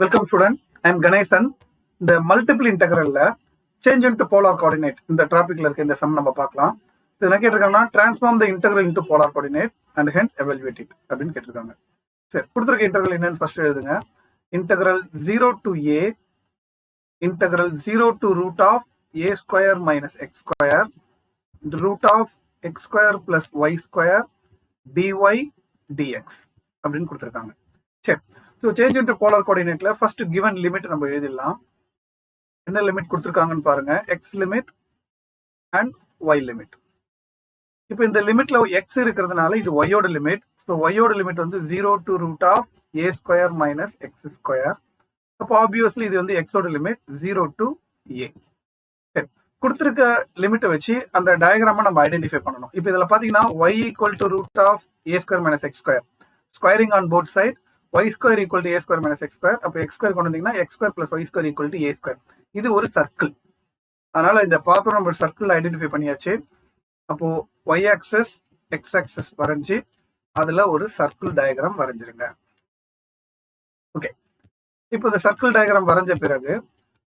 Welcome student, I am Ganesan. The multiple integral change into polar coordinate in the topic in the sum நம்ம பார்க்கலாம். இது என்ன கேட்டிருக்காங்கன்னா transform the integral into polar coordinate and hence evaluate it அப்படின்னு கேட்டிருக்காங்க. சரி, கொடுத்திருக்க integral என்னன்னு first எழுதுங்க. Integral 0 to a integral 0 to root of a square minus x square root of x square plus y square dy dx அப்படின்னு கொடுத்திருக்காங்க. சரி, so change into polar coordinate la first given limit நம்ம எழுதிடலாம். என்ன limit கொடுத்திருக்காங்கன்னு பாருங்க, x limit and y limit. இப்போ இந்த லிமிட்ல x இருக்கிறதுனால இது y ஓட லிமிட். ஸோ y ஓட லிமிட் வந்து 0 to root of a square minus x square. அப்போ ஆப்வியஸ்லி இது வந்து x ஓட லிமிட் 0 to a. சரி, கொடுத்திருக்க லிமிட்டை வச்சு அந்த டயக்ராமை நம்ம ஐடென்டிஃபை பண்ணணும். இப்போ இதில் பார்த்தீங்கன்னா y equal to root of a square minus x square, squaring on both side, y square equal to a square minus x square. அப்போ x square கொண்டு வந்தீங்கன்னா x square plus y square equal to a square. இது ஒரு circle. அதனால இந்த பார்த்தோம் நம்ம circle identify பண்ணியாச்சு. அப்போ y ஆக்சஸ் x ஆக்சஸ் வரைஞ்சி அதுல ஒரு சர்க்கிள் டயக்ராம் வரைஞ்சிருங்க. ஓகே, இப்போ இந்த சர்க்கிள் டயக்ராம் வரைஞ்ச பிறகு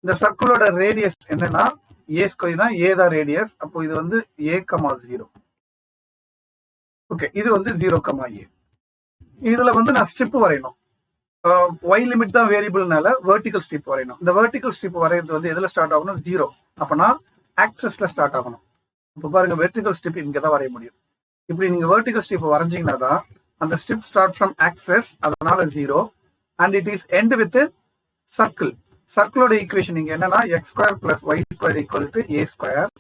இந்த சர்க்கிளோட ரேடியஸ் என்னன்னா a ஸ்கொயர்னா a தான் ரேடியஸ். அப்போ இது வந்து a, 0. ஓகே, இது வந்து 0, a. இதுல வந்து நான் ஸ்ட்ரிப் வரையணும். y லிமிட் தான் வேரியபிள்னால வெர்டிகல் ஸ்ட்ரிப் வரையணும். இந்த வெர்டிகல் ஸ்ட்ரிப் வரைகிறது வந்து எதுல ஸ்டார்ட் ஆகணும்? 0. அப்பனா ஆக்சஸ்ல ஸ்டார்ட் ஆகணும். இப்போ பாருங்க, வெர்டிகல் ஸ்ட்ரிப் இங்க தான் வரைய முடியும். இப்படி நீங்க வெர்டிகல் ஸ்ட்ரிப் வரைஞ்சீங்கன்னா தான் அந்த ஸ்ட்ரிப் ஸ்டார்ட் ஃப்ரம் ஆக்சஸ், அதனால 0 and it is end with circle. சர்க்கிளோட ஈக்குவேஷன் இங்க என்னன்னா x square plus y square equal to a square.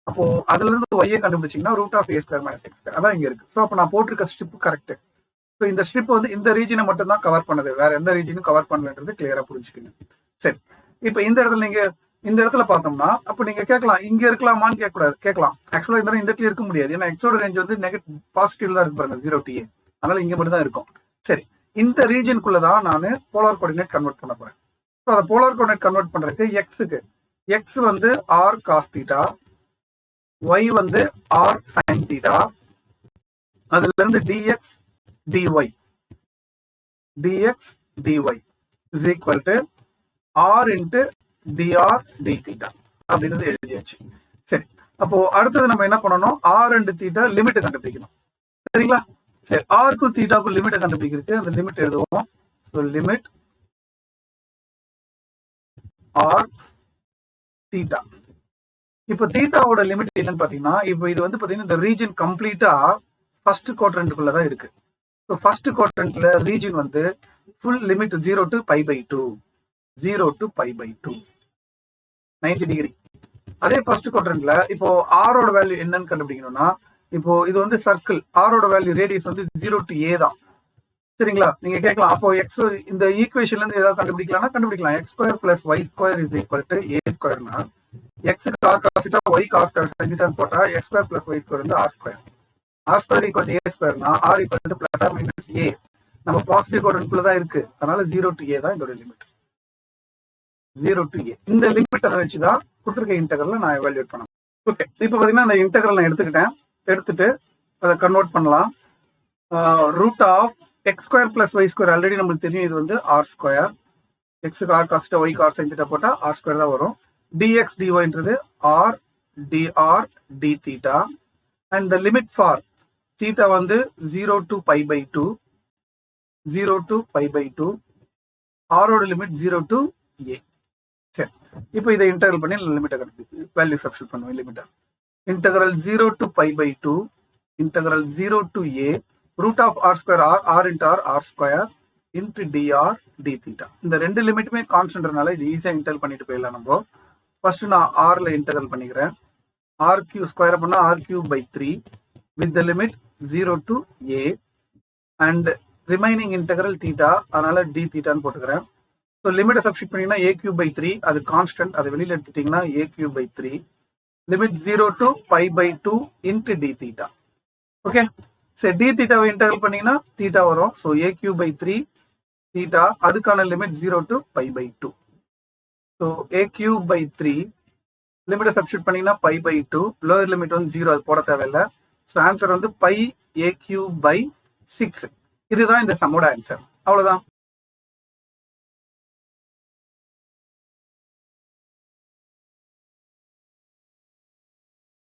அப்போ அதுல இருந்து y கண்டுபிடிச்சீங்கன்னா root of a square minus x square அதான் இங்க இருக்கு. ஸோ அப்போ நான் போட்டிருக்க ஸ்ட்ரிப் கரெக்ட். ஸோ இந்த ஸ்ட்ரிப் வந்து இந்த ரீஜனை மட்டும் தான் கவர் பண்ணுது, வேற எந்த ரீஜனும் கவர் பண்ணலன்றது கிளியரா புரிஞ்சுக்கணும். சரி, இப்போ இந்த இடத்துல நீங்க இந்த இடத்துல பார்த்தோம்னா அப்போ நீங்க கேட்கலாம், இங்க இருக்கலாமான்னு கேட்கக்கூடாது, கேட்கலாம். ஆக்சுவலா இந்த இடத்துல இருக்க முடியாது, ஏன்னா எக்ஸோட ரேஞ்ச் வந்து நெகட்டிவ் பாசிட்டிவ் தான் இருக்கு பாருங்க, 0 to a. அதனால இங்க மட்டும் தான் இருக்கும். சரி, இந்த ரீஜனுக்குள்ள தான் நான் போலார் கோஆர்டினேட் கன்வெர்ட் பண்ண போறேன். ஸோ அதை போலார் கோஆர்டினேட் கன்வெர்ட் பண்றதுக்கு எக்ஸுக்கு எக்ஸ் வந்து r cos தீட்டா, y வந்து r sin தீட்டா, அதுல இருந்து dx dy is equal to r into dr d theta அப்படின்றது எழுதியாச்சு. சரி, அப்போ அடுத்தது நம்ம என்ன பண்ணணும், r and theta லிமிட் கண்டுபிடிக்கணும். சரிங்களா? சரி, r க்கும் தீட்டாக்கும் லிமிட் கண்டுபிடிக்கிறதுக்கு அந்த லிமிட் எழுதுவோம். So limit r theta. இப்போ தீட்டாவோட லிமிட் என்னன்னு பாத்தீங்கன்னா, இப்போ இது வந்து பாத்தீங்கன்னா இந்த ரீஜன் கம்ப்ளீட்டா ஃபர்ஸ்ட் குவாட்ரண்ட்குள்ள தான் இருக்கு. ஸோ ஃபர்ஸ்ட் குவாட்ரண்ட்ல ரீஜன் வந்து full limit 0 to π/2, 0 to π/2, 90 degree. அதே ஃபர்ஸ்ட் குவாட்ரண்ட்ல இப்போ ஆரோட வேல்யூ என்னன்னு கண்டுபிடிக்கணும்னா, இப்போ இது வந்து சர்க்கிள், ஆரோட வேல்யூ ரேடியஸ் வந்து 0 to a தான். சரிங்களா? நீங்க கேட்கலாம், அப்போ எக்ஸ் இந்த ஈக்குவேஷன்ல இருந்து ஏதாவது கண்டுபிடிக்கலாம்னா கண்டுபிடிக்கலாம். x square plus y square is equal to a ஸ்கொயர்னா எக்ஸுக்கு r cos θ, y cos θ போட்டா x square plus y square வந்து r ஸ்கொயர். r square equal to a ஸ்கொயர்னா r equal to plus or minus a. நம்ம positive குவாட்ரண்ட்குள்ள தான் இருக்கு, அதனால 0 to a தான் இதோட லிமிட். 0 to a இந்த லிமிட்டை வச்சு தான் கொடுத்துருக்க இன்டெக்ரலை நான் எவாலுவேட் பண்ணேன். ஓகே, இப்போ பார்த்தீங்கன்னா அந்த இன்டெக்ரல் நான் எடுத்துட்டு அதை கன்வெர்ட் பண்ணலாம். Root of x square plus y square already நம்மளுக்கு தெரியும், இது வந்து ஆர் ஸ்கொயர். எக்ஸுக்கு r cos θ, y cos sin θ போட்டால் ஆர் ஸ்கொயர் தான் வரும். dx dyன்றது r dr d θ and the limit for θ வந்து 0 to π/2, 0 to π/2, ஆரோட லிமிட் 0 to a. சரி, இப்போ இதை இன்டெகிரல் பண்ணி லிமிட்டை கண்டுபிடிச்சு வேல்யூ சப்ஸ்டிட்யூட் பண்ணுவோம். லிமிட்டை integral 0 to π/2 integral 0 to a root of r square r into r square into dr d θ. இந்த ரெண்டு லிமிட்டுமே கான்ஸ்டன்ட்னால இது ஈஸியாக இன்டெகிரல் பண்ணிட்டு போயிடலாம். நம்ம ஃபர்ஸ்ட் நான் ஆர்ல இன்டெகிரல் பண்ணிக்கிறேன். ஆர் கியூ ஸ்கொயர் பண்ணா r3/3 with the limit 0 to a and remaining integral theta, அதனால d thetaன்னு போட்டுக்கிறேன். ஸோ லிமிட்டை சப்ஸ்டிட் பண்ணீங்கன்னா a3/3, அது கான்ஸ்டன்ட், அதை வெளியில் எடுத்துட்டீங்கன்னா a3/3 limit 0 to π/2 into d theta. Okay, சரி, d thetaவை இன்டெகிரல் பண்ணீங்கன்னா தீட்டா வரும். ஸோ a3/3 தீட்டா, அதுக்கான லிமிட் 0 to π/2. ஸோ a3/3 லிமிட்டை சப்ஸ்டிட் பண்ணீங்கன்னா π/2, லோயர் லிமிட் வந்து 0, அது போட தேவையில்லை. ஸோ ஆன்சர் வந்து πa3/6. இதுதான் இந்த சம்மோட ஆன்சர். அவ்வளோதான்.